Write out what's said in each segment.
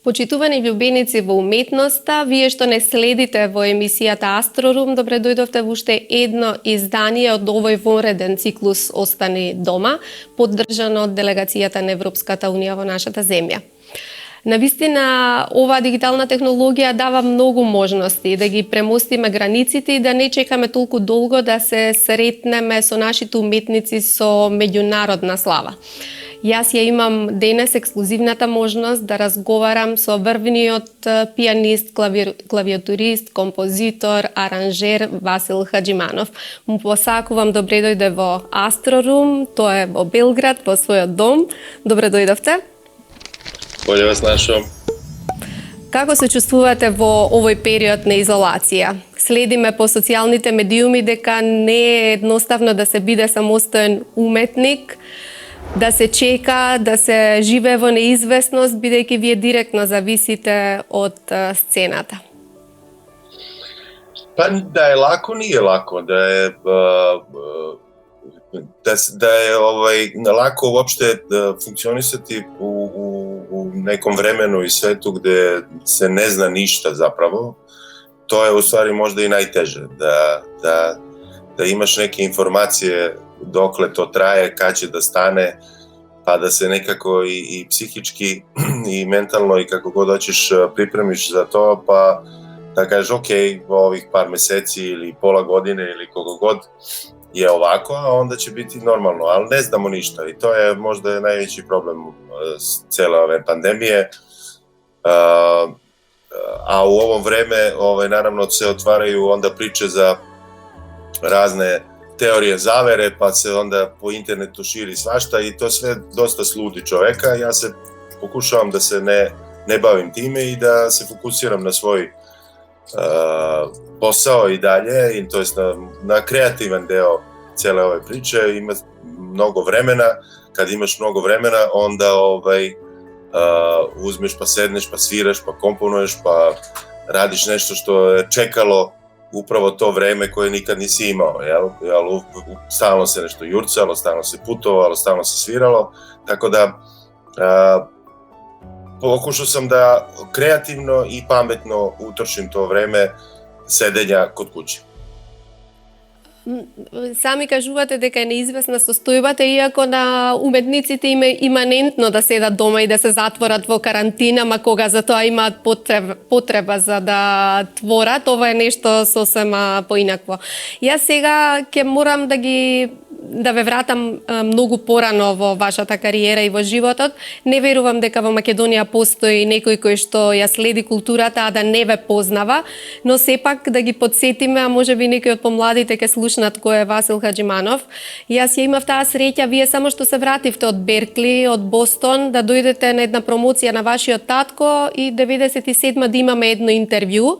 Почитувани љубеници во уметноста, вие што не следите во емисијата Астрорум, добре дојдовте во уште едно издание од овој вонреден циклус Остани дома, поддржано од делегацијата на Европската унија во нашата земја. Навистина, оваа дигитална технологија дава многу можности да ги премостиме границите и да не чекаме толку долго да се сретнеме со нашите уметници со меѓународна слава. Јас ја имам денес ексклузивната можност да разговарам со врвниот пианист, клавиатурист, композитор, аранжер Васил Хаџиманов. Му посакувам добре дојде во Астрорум, тоа е во Белград, во својот дом. Добре дојдовте. Боле вас нашом. Како се чувствувате во овој период на изолација? Следиме по социјалните медиуми дека не е едноставно да се биде самостоен уметник, да се чека, да се живее во неизвестност, бидејќи вие директно зависите од сцената. Па да е лако, nije лако, da je lako uopšte funkcionisati u nekom vremenu i svetu gde se ne zna ništa zapravo. To je u stvari možda i najteže, da imaš neke informacije dokle to traje, kad će da stane, pa da se nekako i psihički i mentalno i kako god hoćeš pripremiš za to, pa da kažeš ok, ovih par meseci ili pola godine ili koliko god je ovako, a onda će biti normalno, ali ne znamo ništa i to je možda najveći problem cele ove pandemije. A u ovo vreme naravno se otvaraju onda priče za razne teorije zavere, pa se onda po internetu širi svašta i to sve dosta sludi čoveka. Ja se pokušavam da se ne bavim time i da se fokusiram na svoj posao i dalje, i to jest na kreativan deo cele ove priče. Ima mnogo vremena, kad imaš mnogo vremena onda uzmeš pa sedneš pa sviraš pa komponuješ pa radiš nešto što je čekalo upravo to vreme koje nikad nisi imao, jel? Stalno se nešto jurcalo, stalno se putovalo, stalno se sviralo, tako da pokušao sam da kreativno i pametno utrošim to vreme sedenja kod kuće. Сами кажувате дека е неизвестна состојбата, иако на уметниците им е иманентно да седат дома и да се затворат во карантина, ма кога за тоа имаат потреба за да творат, ова е нешто сосема поинакво. Јас сега ќе морам да ве вратам многу порано во вашата кариера и во животот. Не верувам дека во Македонија постои некој кој што ја следи културата, а да не ве познава, но сепак да ги подсетиме, а можеби некои од помладите ќе слушнат кој е Васил Хаџиманов. Јас ја имав таа среќа, вие само што се вративте од Беркли, од Бостон, да дојдете на една промоција на вашиот татко и 97 да имаме едно интервју,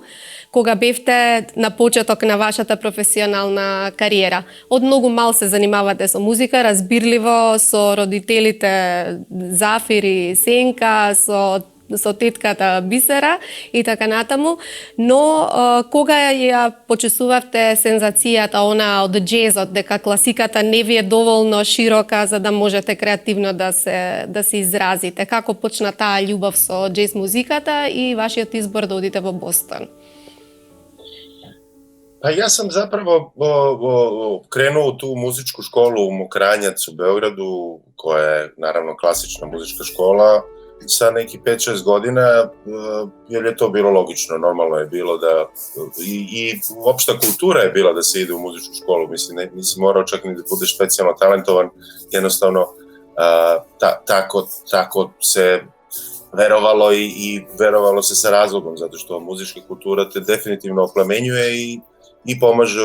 кога бевте на почеток на вашата професионална кариера. Од многу мал се занимавате со музика, разбирливо, со родителите Зафир и Сенка, со тетката Бисера и така натаму, но кога ја почесувавте сензацијата она од джезот, дека класиката не ви е доволно широка за да можете креативно да се изразите, како почна таа љубов со джез музиката и вашиот избор да одите во Бостон? Pa ja sam zapravo krenuo u tu muzičku školu u Mokranjac u Beogradu, koja je naravno klasična muzička škola, sa neki 5-6 godina, jer je to bilo logično, normalno je bilo da i opšta kultura je bila da se ide u muzičku školu, mislim, nisi morao čak ni da budeš specijalno talentovan, jednostavno tako se verovalo i verovalo se sa razlogom, zato što muzička kultura te definitivno oplemenjuje i pomaže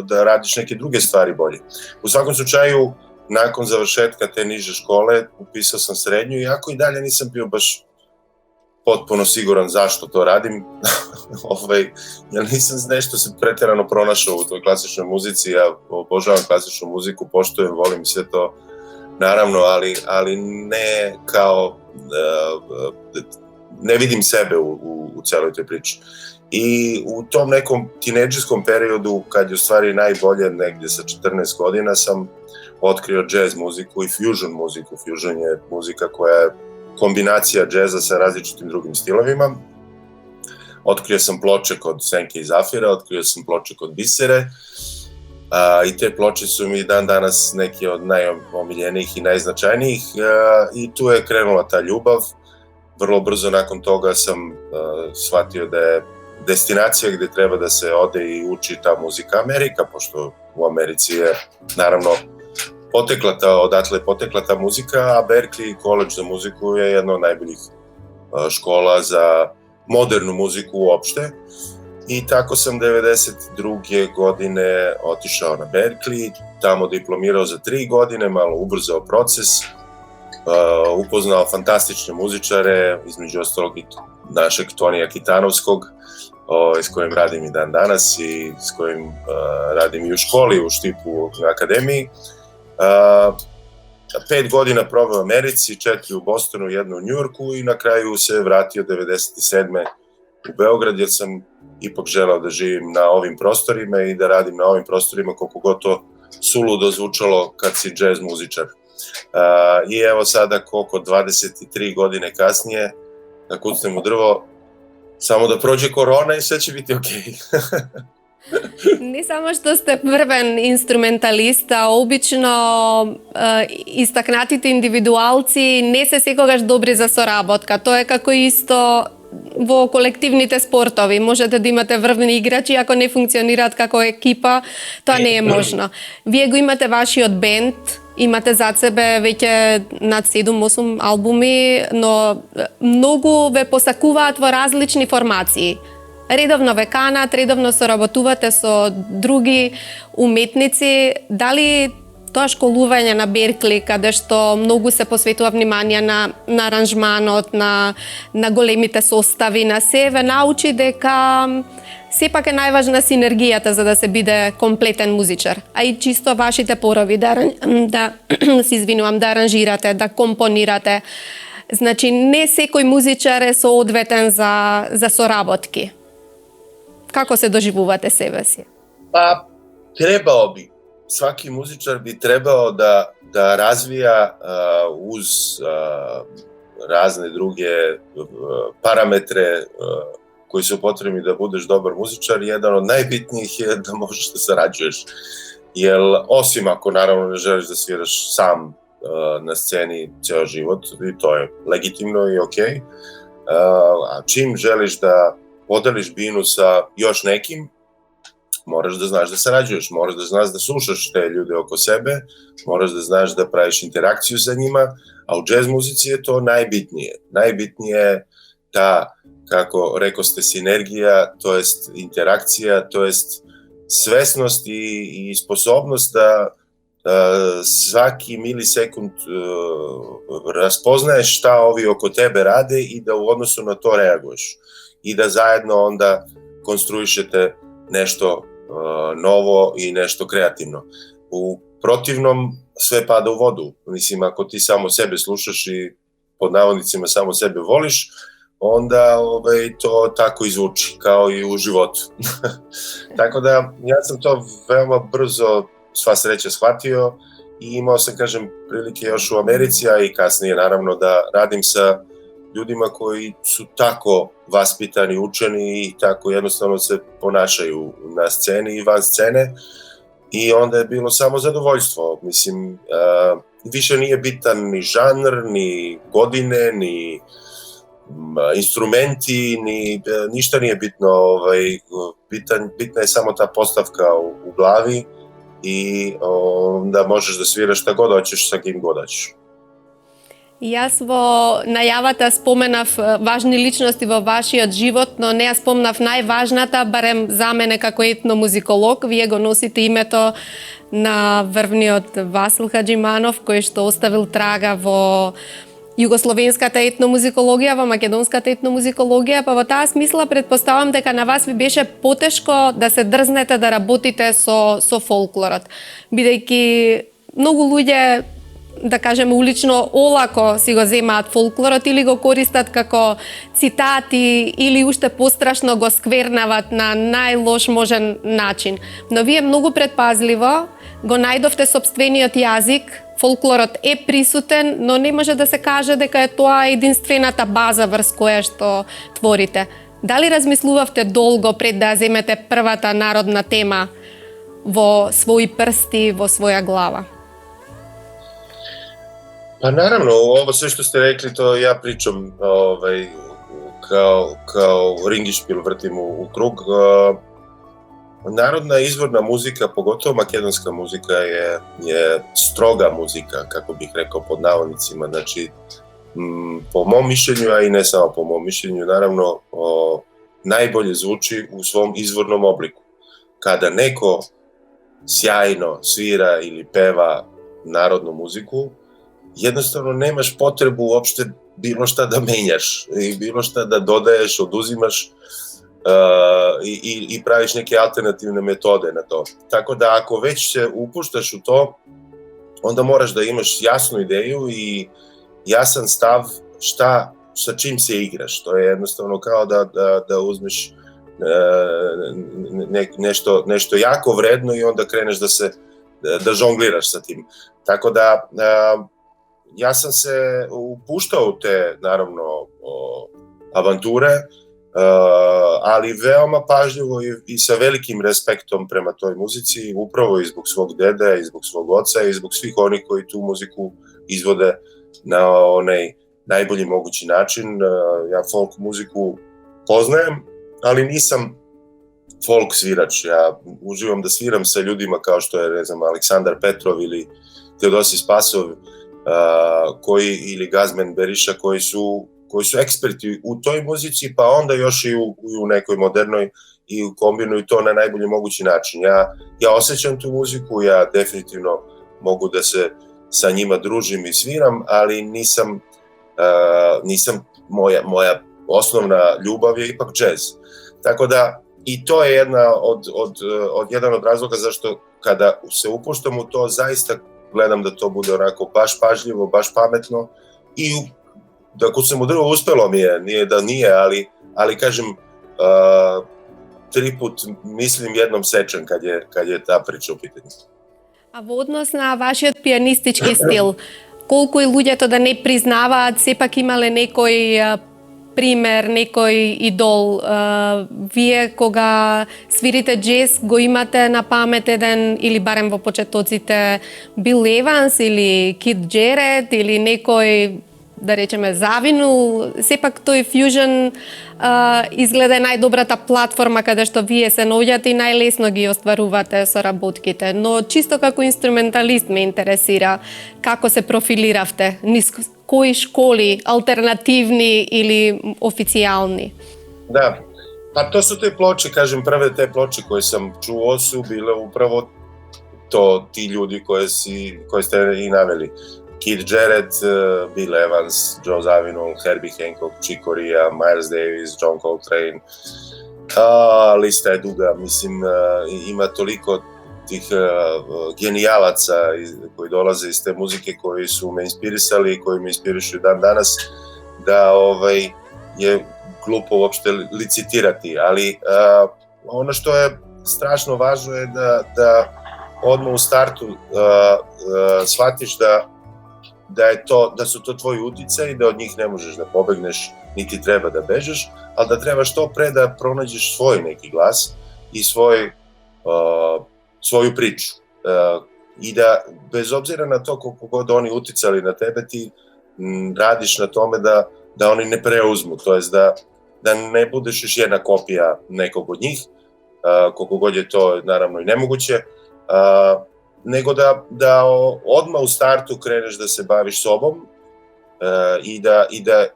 da radiš neke druge stvari bolje. U svakom slučaju, nakon završetka te niže škole, upisao sam srednju, iako i dalje nisam bio baš potpuno siguran zašto to radim, jer nisam nešto se preterano pronašao u toj klasičnoj muzici, ja obožavam klasičnu muziku, poštujem, volim sve to, naravno, ali ne kao, ne vidim sebe u celoj toj priči. I u tom nekom tinejdžerskom periodu, kad je u stvari najbolje, negdje sa 14 godina, sam otkrio jazz muziku i fusion muziku. Fusion je muzika koja je kombinacija džeza sa različitim drugim stilovima. Otkrio sam ploče kod Senke i Zafira, otkrio sam ploče kod Bisere, i te ploče su mi dan danas neke od najomiljenijih i najznačajnijih, i tu je krenula ta ljubav. Vrlo brzo nakon toga sam shvatio da je destinacija gde treba da se ode i uči ta muzika Amerika, pošto u Americi je naravno odatle je potekla ta muzika, a Berklee College za muziku je jedna od najboljih škola za modernu muziku uopšte. I tako sam 92. godine otišao na Berklee, tamo diplomirao za 3 godine, malo ubrzao proces, upoznao fantastične muzičare, između ostalog i našeg Tonija Kitanovskog, s kojim radim i dan danas i s kojim radim i u školi, u Štipu na akademiji. 5 godina probao u Americi, 4 u Bostonu, 1 u Njujorku i na kraju se vratio 97. u Beograd, jer sam ipak želeo da živim na ovim prostorima i da radim na ovim prostorima, koliko god to suludo zvučalo kad si džez muzičar. I evo sada, koliko 23 godine kasnije, da kucnem u drvo, samo da prođe korona i sve će biti okej. Не само што сте врвен инструменталиста, обично истакнатите индивидуалци не се секогаш добри за соработка. Тоа е како исто во колективните спортови. Можете да имате врвни играчи, ако не функционираат како екипа, тоа не е можно. Вие го имате вашиот бенд, имате зад себе веќе над 7-8 албуми, но многу ве посакуваат во различни формации. Редовно ве канат, редовно соработувате со други уметници. Дали тоа школување на Беркли, каде што многу се посветува внимание на аранжманот, на големите состави, на се, ве научи дека сепак е најважна синергијата за да се биде комплетен музичар. А и чисто вашите порови да аранжирате, да компонирате. Значи, не секој музичар е соодветен за соработки. Како се доживувате себе си? Pa, trebao bi. Svaki muzičar bi trebao da razvija uz razne druge parametre koji su potrebni da budeš dobar muzičar. Jedan od najbitnijih je da možeš da sarađuješ. Jer osim ako naravno ne želiš da sviraš sam na sceni ceo život, i to je legitimno i okej. A čim želiš da podeliš binu sa još nekim, moraš da znaš da sarađuješ, moraš da znaš da slušaš te ljude oko sebe, moraš da znaš da praviš interakciju sa njima, a u džez muzici je to najbitnije. Najbitnije je ta, kako rekoste, sinergija, to jest interakcija, to jest svesnost i sposobnost da svaki milisekund raspoznaješ šta ovi oko tebe rade i da u odnosu na to reaguješ. I da zajedno onda konstruišete nešto novo i nešto kreativno. U protivnom sve pada u vodu. Mislim, ako ti samo sebe slušaš i pod navodnicima samo sebe voliš, onda to tako izvuči, kao i u životu. Tako da, ja sam to veoma brzo, sva sreća, shvatio i imao sam, kažem, prilike još u Americi, a i kasnije naravno da radim sa ljudima koji su tako vaspitani, učeni i tako jednostavno se ponašaju na sceni i van scene. i onda je bilo samo zadovoljstvo. Mislim, više nije bitan ni žanr, ni godine, ni instrumenti, ništa nije bitno. Bitna je samo ta postavka u glavi i da možeš da sviraš šta god hoćeš sa kim god hoćeš. Јас во најавата споменав важни личности во вашиот живот, но не ја спомнав најважната, барем за мене како етномузиколог. Вие го носите името на врвниот Васил Хаџиманов, кој што оставил трага во југословенската етномузикологија, во македонската етномузикологија, па во таа смисла претпоставам дека на вас ви беше потешко да се дрзнете да работите со фолклорот, бидејќи многу луѓе, да кажеме улично, олако си го земаат фолклорот или го користат како цитати или уште пострашно го сквернават на најлош можен начин. Но вие многу предпазливо го најдовте сопствениот јазик, фолклорот е присутен, но не може да се каже дека е тоа единствената база врз која што творите. Дали размислувавте долго пред да земете првата народна тема во своји прсти, во своја глава? Pa naravno, ovo sve što ste rekli, to ja pričam kao ringišpil, vrtim u krug. Narodna izvorna muzika, pogotovo makedonska muzika, je stroga muzika, kako bih rekao pod navodnicima. Znači, po mom mišljenju, a i ne samo po mom mišljenju, naravno, najbolje zvuči u svom izvornom obliku. Kada neko sjajno svira ili peva narodnu muziku, jednostavno nemaš potrebu uopšte bilo šta da menjaš i bilo šta da dodaješ, oduzimaš i praviš neke alternativne metode na to. Tako da ako već se upuštaš u to, onda moraš da imaš jasnu ideju i jasan stav sa čim se igraš. To je jednostavno kao da uzmeš nešto jako vredno i onda kreneš da žongliraš sa tim. Tako da ja sam se upuštao u te, naravno, avanture, ali veoma pažljivo i sa velikim respektom prema toj muzici, upravo i zbog svog dede, i zbog svog oca, i zbog svih onih koji tu muziku izvode na onaj najbolji mogući način. Ja folk muziku poznajem, ali nisam folk svirač. Ja uživam da sviram sa ljudima kao što je, ne znam, Aleksandar Petrov ili Teodosi Spasov, ili Gazmen Beriša, koji su eksperti u toj muzici, pa onda još i u nekoj modernoj i kombinuju to na najbolji mogući način. Ja osjećam tu muziku, ja definitivno mogu da se sa njima družim i sviram, ali nisam moja osnovna ljubav je ipak džez. Tako da i to je jedan od razloga zašto kada se upuštam u to, zaista gledam da to bude onako baš pažljivo, baš pametno i da kud sam u drvo uspelo mi je, nije da nije, ali kažem, 3 put mislim, jednom sečem kad je ta priča u pitanju. А во однос на вашиот пианистички стил, колку и луѓето да не признаваат, сепак имале некој пример, некој идол? Вие кога свирите джез, го имате на памет еден, или барем во почетоците, Бил Еванс или Кид Джерет или некој, да речеме, завинул? Сепак тој фјужен изгледа најдобрата платформа каде што вие се наоѓате и најлесно ги остварувате соработките. Но чисто како инструменталист ме интересира како се профилиравте, низ кои школи, алтернативни или официјални? Da, pa to su te ploče, kažem, prve te ploče koje sam čuo su bile upravo ti ljudi koje ste i naveli. Kid Jarrett, Bill Evans, Joe Zawinul, Herbie Hancock, Chick Corea, Miles Davis, John Coltrane. Lista je duga, mislim, ima toliko tih genijalaca koji dolaze iz te muzike, koji su me inspirisali i koji me inspirišu dan danas, da je glupo uopšte licitirati, ali ono što je strašno važno je da odmah u startu shvatiš da su to tvoji uticaji, da od njih ne možeš da pobegneš, niti treba da bežeš, ali da treba što pre da pronađeš svoj neki glas i svoju priču. i da bez obzira na to koliko god oni uticali na tebe, ti radiš na tome da oni ne preuzmu, to jest da ne budeš još jedna kopija nekog od njih, koliko god je to naravno i nemoguće, nego da odmah u startu kreneš da se baviš sobom i da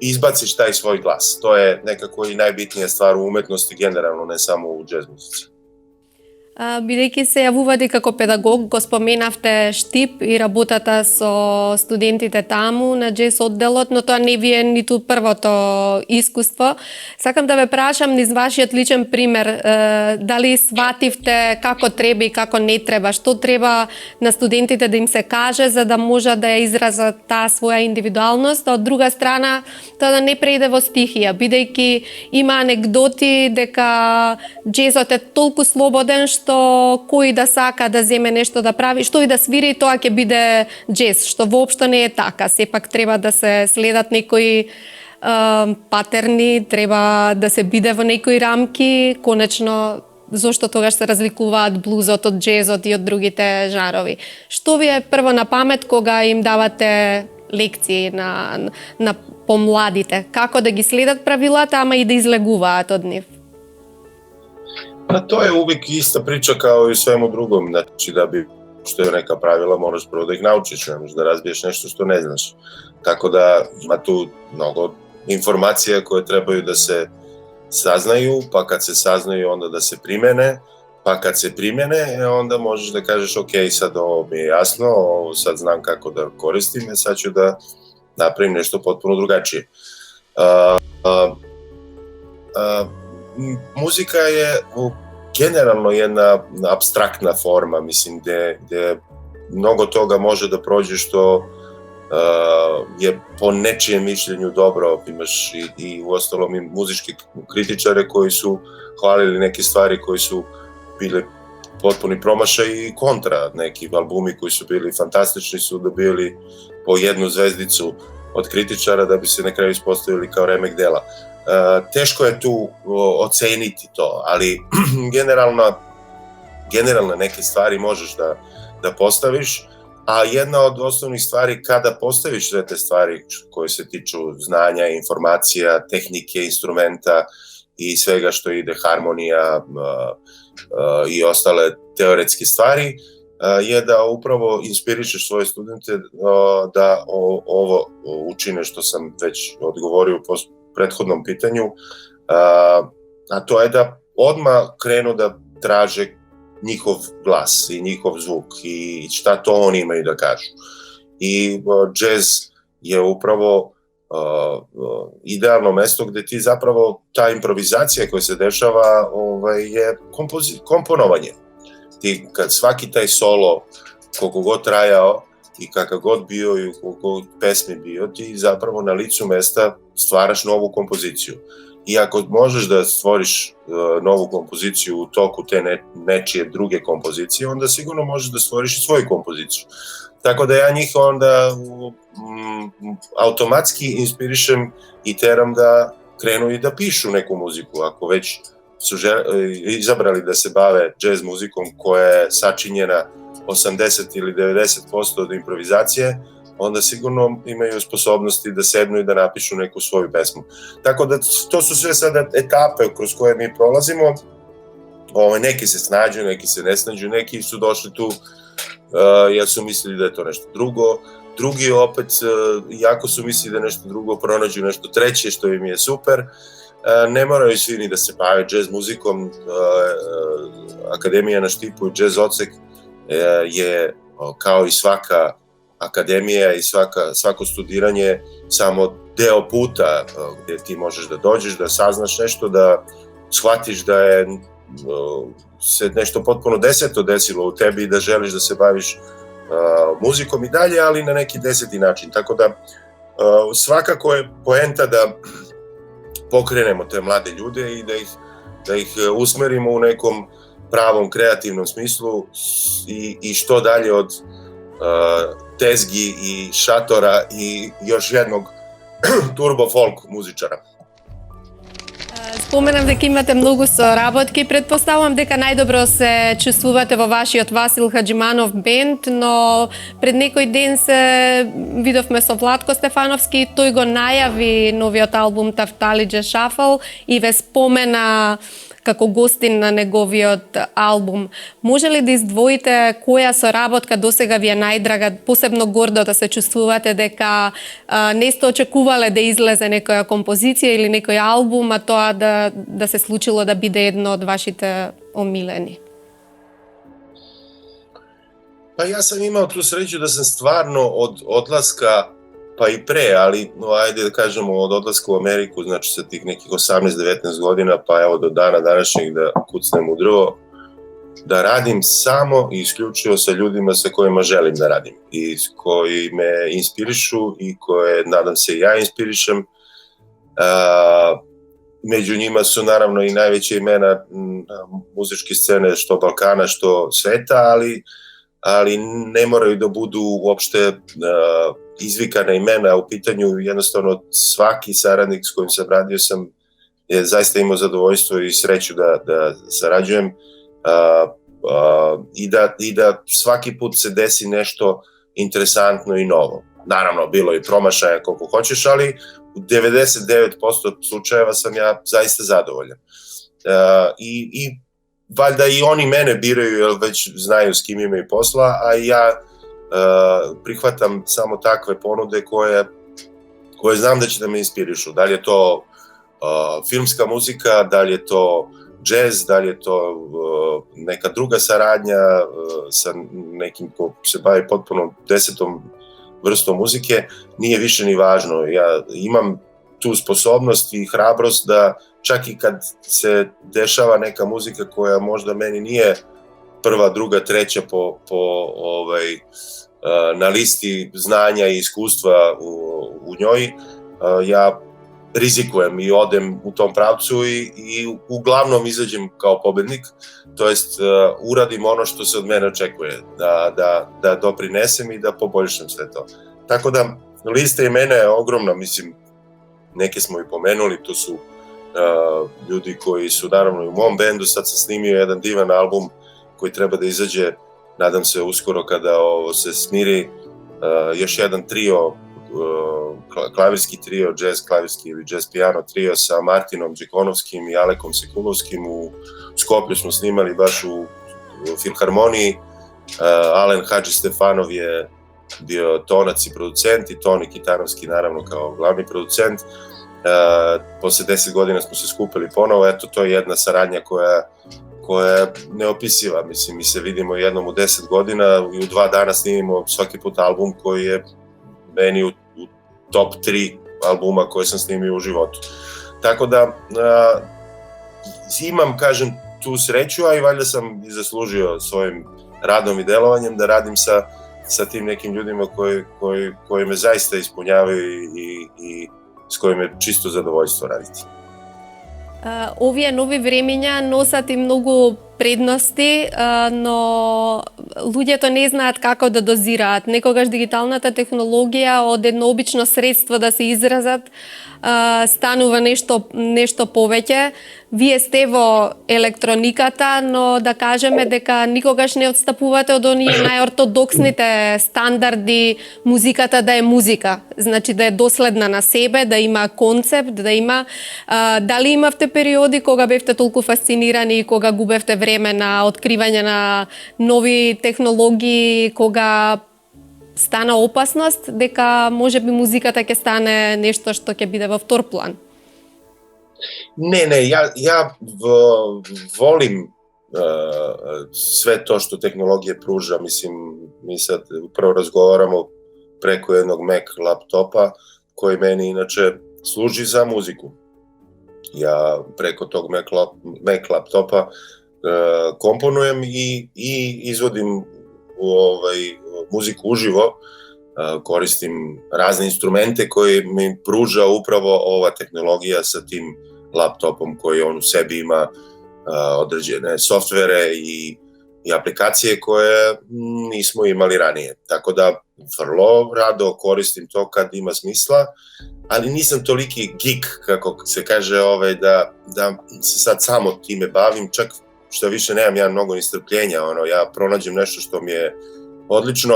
izbaciš taj svoj glas. To je nekako i najbitnija stvar u umetnosti generalno, ne samo u džez muzici. Бидејќи се јавувате како педагог, го споменавте Штип и работата со студентите таму на джез одделот, но тоа не ви е ниту првото искуство. Сакам да ве прашам низ вашиот личен пример, дали свативте како треба и како не треба, што треба на студентите да им се каже за да можат да ја изразат таа своја индивидуалност, а од друга страна тоа да не преиде во стихија, бидејќи има анегдоти дека джезот е толку слободен што кој да сака да земе нешто да прави, што и да свири, тоа ќе биде джез, што воопшто не е така. Сепак треба да се следат некои патерни, треба да се биде во некои рамки, конечно зошто тогаш се разликуваат блузот од джезот и од другите жанрови. Што ви е прво на памет кога им давате лекции на помладите? Како да ги следат правилата, ама и да излегуваат од нив? Pa to je uvijek ista priča kao i u svemu drugom, znači da bi što je neka pravila moraš prvo da ih naučiš, ne možeš da razbiješ nešto što ne znaš. Tako da ima tu mnogo informacija koje trebaju da se saznaju, pa kad se saznaju onda da se primene, pa kad se primene onda možeš da kažeš ok, sad ovo mi je jasno, ovo sad znam kako da koristim, sad ću da napravim nešto potpuno drugačije. Muzika je generalno jedna apstraktna forma, mislim, gde mnogo toga može da prođe što je po nečijem mišljenju dobro. Imaš i uostalom i muzički kritičare koji su hvalili neke stvari koji su bile potpuni promašaj i kontra. Neki albumi koji su bili fantastični su dobili po jednu zvezdicu od kritičara da bi se na kraju ispostavili kao remek dela. Teško je tu oceniti to, ali generalno neke stvari možeš da postaviš, a jedna od osnovnih stvari kada postaviš sve te stvari koje se tiču znanja, informacija, tehnike, instrumenta i svega što ide, harmonija i ostale teoretske stvari, je da upravo inspirišeš svoje studente da ovo učine što sam već odgovorio po prethodnom pitanju, a to je da odmah krenu da traže njihov glas i njihov zvuk i šta to oni imaju da kažu. I džez je upravo idealno mesto gde ti zapravo ta improvizacija koja se dešava je komponovanje. Ti kad svaki taj solo, koliko god trajao i kakav god bio i koliko god pesmi bio, ti zapravo na licu mesta stvaraš novu kompoziciju. I ako možeš da stvoriš novu kompoziciju u toku te nečije druge kompozicije, onda sigurno možeš da stvoriš i svoju kompoziciju. Tako da ja njih onda automatski inspirišem i teram da krenu i da pišu neku muziku. Ako već su izabrali da se bave jazz muzikom koja je sačinjena 80 ili 90% od improvizacije, onda sigurno imaju sposobnosti da sednu i da napišu neku svoju pesmu. Tako da to su sve sada etape kroz koje mi prolazimo. Neki se snađu, neki se ne snađu, neki su došli tu jer su mislili da je to nešto drugo, drugi opet, jako su mislili da je nešto drugo, pronađu nešto treće što im je super. Ne moraju svi ni da se bave jazz muzikom. Akademija na Štipu i jazz odsek je kao i svaka akademija i svako studiranje samo deo puta gde ti možeš da dođeš, da saznaš nešto, da shvatiš da je se nešto potpuno deseto desilo u tebi i da želiš da se baviš muzikom i dalje, ali na neki deseti način. Tako da svakako je poenta da pokrenemo te mlade ljude i da ih usmerimo u nekom pravom kreativnom smislu i što dalje od tezgi i šatora i još jednog turbo folk muzičara. споменав дека имате многу соработки, претпоставувам дека најдобро се чувствувате во вашиот Васил Хаџиманов бенд, но пред некој ден се видовме со Владко Стефановски, тој го најави новиот албум Тафталиџе Шафл и ве спомена како гостин на неговиот албум. Може ли да издвоите која соработка досега ви е најдрага, посебно гордо да се чувствувате дека не сте очекувале да излезе некоја композиција или некој албум, а тоа да се случило да биде едно од вашите омилени? Pa ja sam imao tu sreću da sam stvarno od odlaska, pa i pre, ali ajde da kažemo od odlaska u Ameriku, znači sa tih nekih 18-19 godina, pa evo do dana današnjeg da kucnem u drvo, da radim samo i isključivo sa ljudima sa kojima želim da radim i koji me inspirišu i koje, nadam se, i ja inspirišem. Među njima su naravno i najveće imena muzičke scene, što Balkana, što sveta, ali ne moraju da budu uopšte izvikana imena u pitanju. Jednostavno svaki saradnik s kojim sam radio je zaista imao zadovoljstvo i sreću da sarađujem i da svaki put se desi nešto interesantno i novo. Naravno, bilo je promašaja koliko hoćeš, ali u 99% slučajeva sam ja zaista zadovoljan. I valjda i oni mene biraju jer već znaju s kim imaju posla, a ja prihvatam samo takve ponude koje znam da će da me inspirišu. Da li je to filmska muzika, da li je to džez, da li je to neka druga saradnja sa nekim ko se bavi potpuno 10. vrstom muzike, nije više ni važno. Ja imam tu sposobnost i hrabrost da čak i kad se dešava neka muzika koja možda meni nije prva, druga, treća na listi znanja i iskustva u njoj, ja rizikujem i odem u tom pravcu i uglavnom izađem kao pobednik, to jest uradim ono što se od mene očekuje, da doprinesem i da poboljšam sve to. Tako da lista imena je ogromna, mislim, neke smo i pomenuli, tu su ljudi koji su naravno i u mom bendu, sad sam snimio jedan divan album koji treba da izađe, nadam se uskoro kada ovo se smiri, još jedan trio, klavirski trio, jazz klavirski ili jazz piano trio sa Martinom Džikonovskim i Alekom Sekulovskim. U Skoplju smo snimali baš u Filharmoniji. Alen Hadži Stefanov je bio tonac i producent i Toni Kitarovski naravno kao glavni producent. Posle 10 godina smo se skupili ponovo, eto to je jedna saradnja koja je neopisiva, mislim, mi se vidimo jednom u 10 godina i u 2 dana snimimo svaki put album koji je meni u top 3 albuma koje sam snimio u životu. Tako da imam, kažem, tu sreću, a i valjda sam i zaslužio svojim radom i delovanjem da radim sa tim nekim ljudima koji me zaista ispunjavaju i s kojim je čisto zadovoljstvo raditi. Овие нови времења носат и многу предности, но луѓето не знаат како да дозираат. Некогаш дигиталната технологија од едно обично средство да се изразат станува нешто повеќе. Вие сте во електрониката, но да кажеме дека никогаш не отстапувате од оние најортодоксните стандарди музиката да е музика. Значи да е доследна на себе, да има концепт, да има... Дали имавте периоди кога бевте толку фасцинирани и кога губевте време на откривање на нови технологии, кога стана опасност дека можеби музиката ќе стане нешто што ќе биде во втор план? Ne, ja volim sve to što tehnologija pruža, mislim, mi sad upravo razgovaramo preko jednog Mac laptopa koji meni inače služi za muziku. Ja preko tog Mac laptopa komponujem i izvodim muziku uživo, koristim razne instrumente koje mi pruža upravo ova tehnologija sa tim laptopom koji on u sebi ima određene softvere i i aplikacije koje nismo imali ranije. Tako da vrlo rado koristim to kad ima smisla, ali nisam toliki geek, kako se kaže, da se sad samo time bavim, čak što više nemam ja mnogo ni strpljenja, ja pronađem nešto što mi je odlično,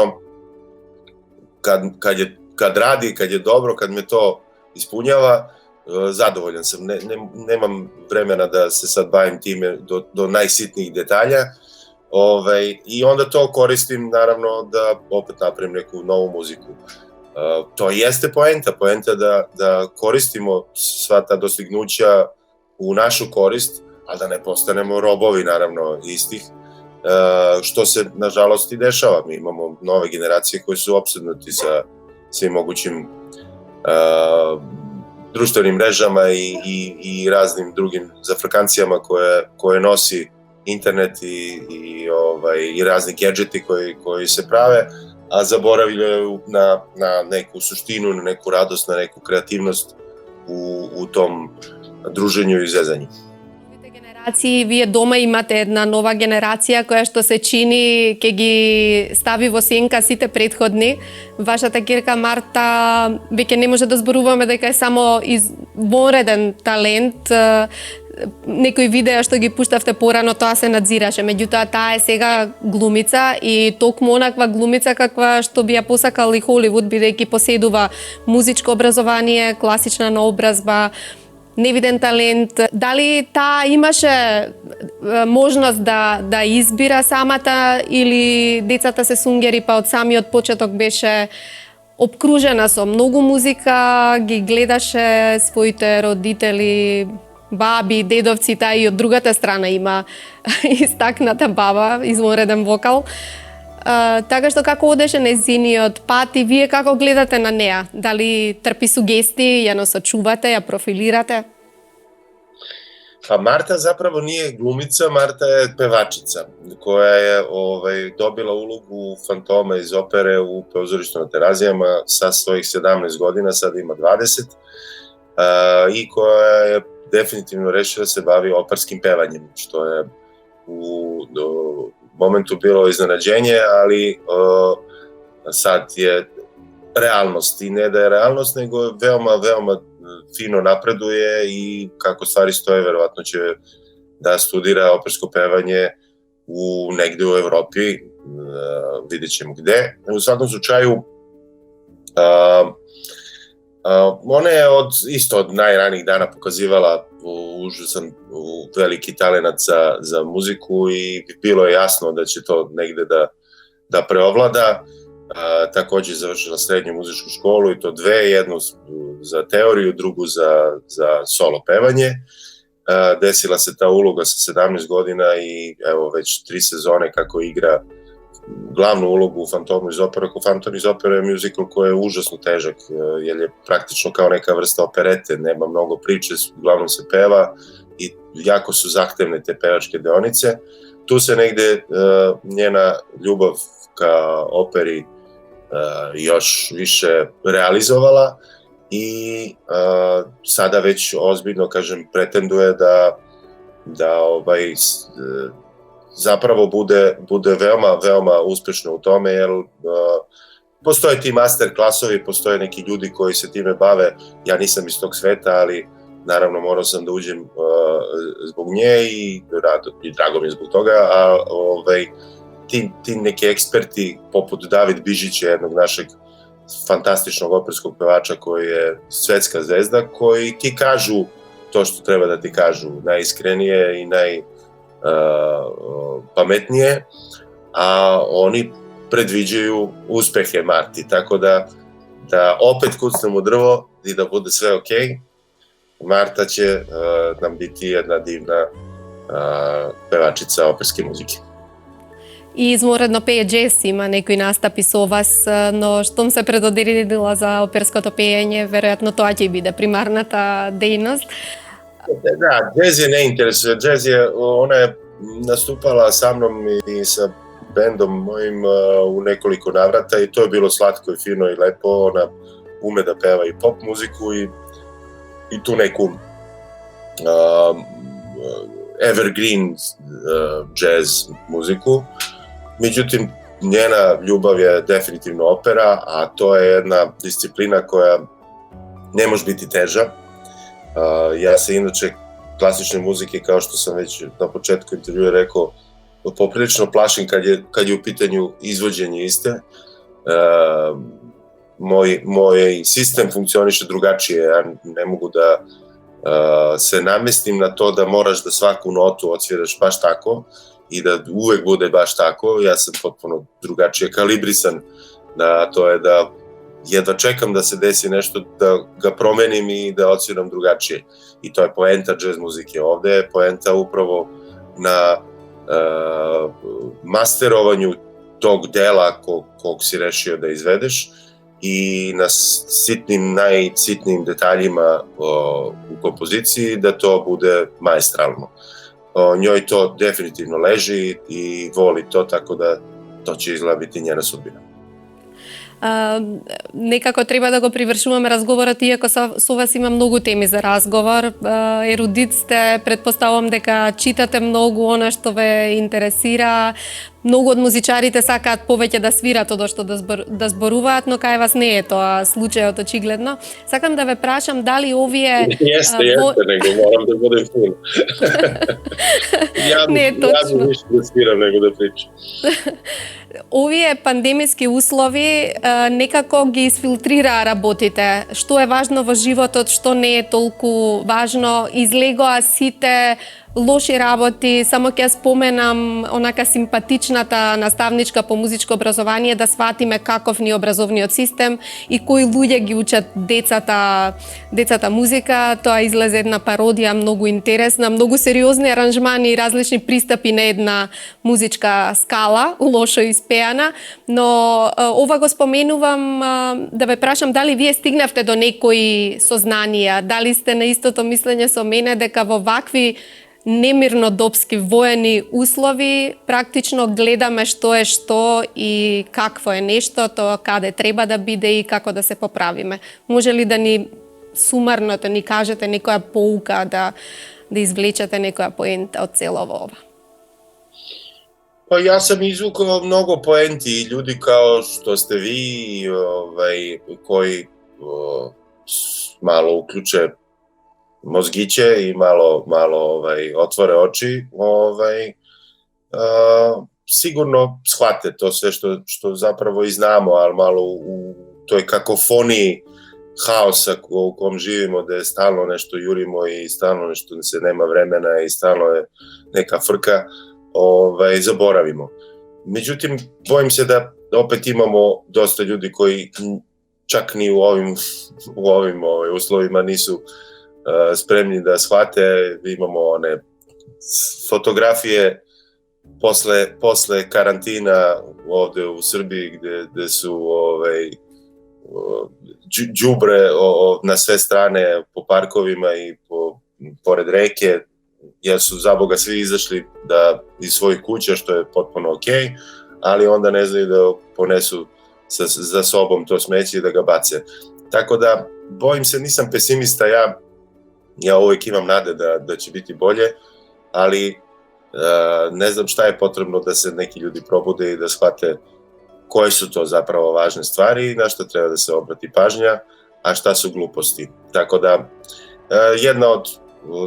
kad radi, kad je dobro, kad me to ispunjava, zadovoljan sam, nemam vremena da se sad bavim time do najsitnijih detalja, i onda to koristim naravno da opet napravim neku novu muziku. To jeste poenta da koristimo sva ta dostignuća u našu korist, ali da ne postanemo robovi naravno istih, što se nažalost i dešava. Mi imamo nove generacije koje su opsednuti sa svim mogućim društvenim mrežama i raznim drugim zafrkancijama koje nosi internet i razni gadgeti koji se prave, a zaboravljaju na neku suštinu, na neku radost, na neku kreativnost u tom druženju i zezanju. Вие дома имате една нова генерација која што се чини ќе ги стави во сенка сите претходни. Вашата ќерка Марта веќе не може да зборуваме дека е само вонреден талент. Некои видеа што ги пуштавте порано, тоа се надзираше. Меѓутоа, таа е сега глумица и токму онаква глумица каква што би ја посакал и Холивуд, бидејќи поседува музичко образование, класична наобразба, невиден талент. Дали таа имаше можност да избира самата или децата се сунгери, па од самиот почеток беше обкружена со многу музика, ги гледаше своите родители, баби, дедовци, таа и од другата страна има истакната баба, извонреден вокал. Така што како одеше нејзиниот пат и вие како гледате на неа? Дали трпи сугестии, ја насочувате, ја профилирате? Pa Marta zapravo nije glumica, Marta je pevačica koja je dobila ulogu fantoma iz opere u pozorištu na Terazijama sa svojih 17 godina, sad ima 20, i koja je definitivno rešila se bavi operskim pevanjem, što je u momentu bilo iznenađenje, ali sad je realnost, i ne da je realnost, nego veoma fino napreduje i kako stvari stoje, verovatno će da studira opersko pevanje negde u Evropi, vidjet ćemo gde. U svakom slučaju, ona je od najranijih dana pokazivala užasan veliki talenat za muziku i bilo je jasno da će to negde da preovlada. Takođe završila srednju muzičku školu i to dve, jednu za teoriju, drugu za solo pevanje. Desila se ta uloga sa 17 godina i evo već 3 sezone kako igra glavnu ulogu u Fantomu iz opere. Fantom iz opere je musical koji je užasno težak, jer je praktično kao neka vrsta operete, nema mnogo priče, uglavnom se peva i jako su zahtevne te pevačke deonice. Tu se negde njena ljubav ka operi još više realizovala i sada već ozbiljno, kažem, pretenduje da zapravo bude veoma uspešno u tome, jer postoje ti master klasovi, postoje neki ljudi koji se time bave, ja nisam iz tog sveta, ali naravno morao sam da uđem zbog nje i drago mi je zbog toga, a ti neki eksperti poput David Bižića, jednog našeg fantastičnog operskog pevača koji je svetska zvezda, koji ti kažu to što treba da ti kažu, najiskrenije i najpametnije, a oni predviđaju uspehe Marti, tako da opet kucnemo drvo i da bude sve okej. Marta će nam biti jedna divna pevačica operske muzike. И изморедно пее джез, има некои настапи со вас, но штом се предоделила за оперското пеење, веројатно тоа ќе биде примарната дејност. Da, džez je ne interesuje. Ona je nastupala sa mnom i sa bendom mojim u nekoliko navrata i to je bilo slatko i fino i lepo. Ona ume da peva i pop muziku i tu neku evergreen jazz muziku. Međutim, njena ljubav je definitivno opera, a to je jedna disciplina koja ne može biti teža. Ja se inače klasične muzike, kao što sam već na početku intervjua rekao, poprilično plašim kad je u pitanju izvođenje iste. Moj sistem funkcioniše drugačije, ja ne mogu da se namestim na to da moraš da svaku notu odsviraš baš tako i da uvek bude baš tako. Ja sam potpuno drugačije kalibrisan, to je da jedva čekam da se desi nešto, da ga promenim i da odsviram drugačije. I to je poenta jazz muzike. Ovde je poenta upravo na masterovanju tog dela kog si rešio da izvedeš i na najsitnijim detaljima u kompoziciji da to bude maestralno. Njoj to definitivno leži i voli to, tako da to će izgleda biti njena sudbina. Некако треба да го привршуваме разговорот, иако со вас има многу теми за разговор. Ерудит сте, предпоставувам дека читате многу она што ве интересира. Многу од музичарите сакаат повеќе да свират од што да зборуваат, но кај вас не е тоа случајот очигледно. Сакам да ве прашам дали овие... Јесте, него морам да будем фин. Ја више да свирам него да причам. Овие пандемиски услови некако ги изфилтрираа работите. Што е важно во животот, што не е толку важно. Излегоа сите лоши работи, само ќе споменам онака симпатичната наставничка по музичко образование да сватиме каков ни образовниот систем и кои луѓе ги учат децата музика. Тоа излезе една пародија многу интересна, многу сериозни аранжмани и различни пристапи на една музичка скала, лошо испеана, но ова го споменувам да ве прашам дали вие стигнавте до некои сознанија, дали сте на истото мислење со мене дека во вакви немирнодопски воени услови практично гледаме што е што и какво е нештото, каде треба да биде и како да се поправиме. Може ли да ни сумарно да ни кажете некоја поука, да извлечете некоја поента од целово ова? Па јас сам извукал многу поенти, луѓе као што сте ви, кои мало уклуче mozgiće i malo otvore oči, sigurno shvate to sve što zapravo i znamo, ali malo u toj kakofoniji haosa u kom živimo, da je stalno nešto jurimo i stalno nešto se nema vremena i stalno je neka frka, zaboravimo. Međutim, bojim se da opet imamo dosta ljudi koji čak ni u ovim uslovima nisu spremni da shvate. Imamo one fotografije posle karantina ovde u Srbiji gde su đubre na sve strane po parkovima i pored reke, jer su zaboga svi izašli iz svojih kuća, što je potpuno okej, ali onda ne znaju da ponesu za sobom to smeće i da ga bace. Tako da, bojim se, nisam pesimista, ja uvijek imam nade da će biti bolje, ali ne znam šta je potrebno da se neki ljudi probude i da shvate koje su to zapravo važne stvari i na šta treba da se obrati pažnja, a šta su gluposti. Tako da, jedna od,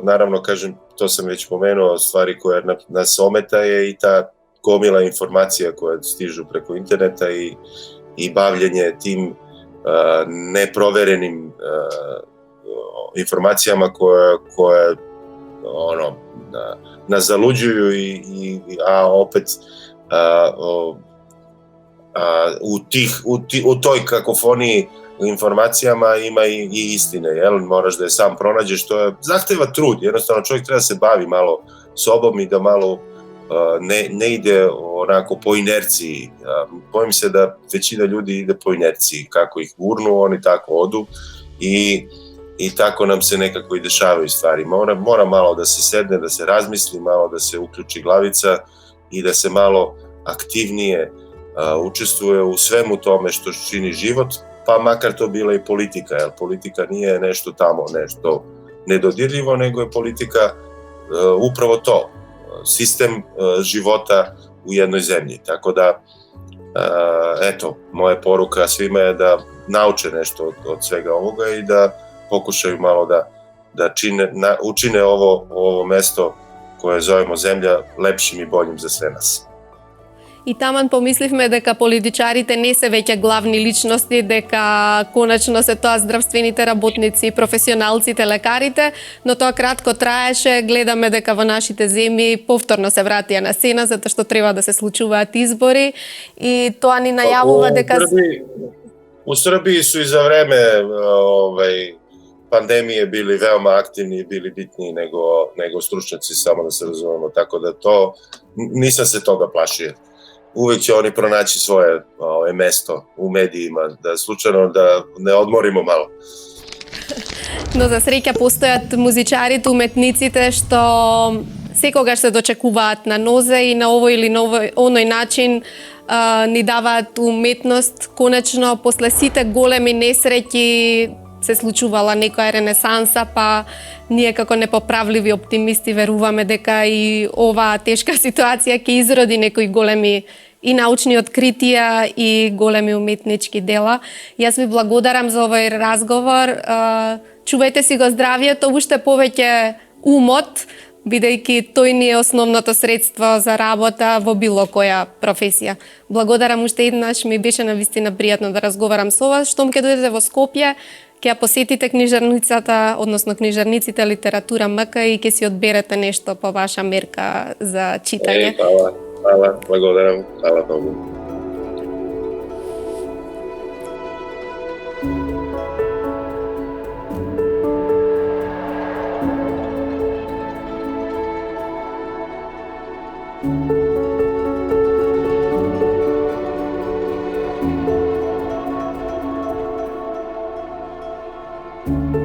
naravno kažem, to sam već pomenuo, stvari koje nas ometa je i ta gomila informacija koje stižu preko interneta i bavljenje tim neproverenim informacijama koje nas zaluđuju a opet u toj kakofoniji informacijama ima i istine, jel? Moraš da je sam pronađeš, to je zahteva trud, jednostavno čovjek treba se bavi malo sobom i da malo ne ide onako po inerciji. Bojim se da većina ljudi ide po inerciji, kako ih gurnu, oni tako odu i tako nam se nekako i dešavaju stvari. Mora malo da se sedne, da se razmisli, malo da se uključi glavica i da se malo aktivnije učestvuje u svemu tome što čini život, pa makar to bila i politika, jer politika nije nešto tamo, nešto nedodirljivo, nego je politika upravo to, sistem života u jednoj zemlji. Tako da, eto, moja poruka svima je da nauče nešto od svega ovoga i da pokušaju malo da učine ovo mesto koje zovemo zemlja lepšim и boljim за sve nas. И таман помисливме дека политичарите не се веќе главни личности, дека конечно се тоа здравствените работници, професионалците, лекарите, но тоа кратко траеше. Гледаме дека во нашите земји повторно се вратија на сцена затоа што треба да се случуваат избори и тоа ни најавува дека у Србiji su i za vreme pandemije bili veoma aktivni i bili bitniji nego stručnjaci, samo da se razumemo, tako da to, nisam se toga plašio. Uvek će oni pronaći svoje mesto u medijima, da slučajno da ne odmorimo malo. Но за среќа постојат музичарите, уметниците што секогаш се дочекуваат на нозе и на овој или оној начин ни даваат уметност. Конечно, после сите големи несреќи се случувала некоја ренесанса, па ние како непоправливи оптимисти веруваме дека и оваа тешка ситуација ќе изроди некои големи и научни откритија и големи уметнички дела. Јас ви благодарам за овој разговор. Чувајте си го здравието, уште повеќе умот, бидејќи тој ни е основното средство за работа во било која професија. Благодарам уште еднаш, ми беше навистина пријатно да разговарам со вас. Штом ќе дојдете во Скопје, ќе ја посетите книжарницата, односно книжарниците Литература МК и ќе си одберете нешто по ваша мерка за читање. Hvala, благодарам, hvala Bogu. Thank you.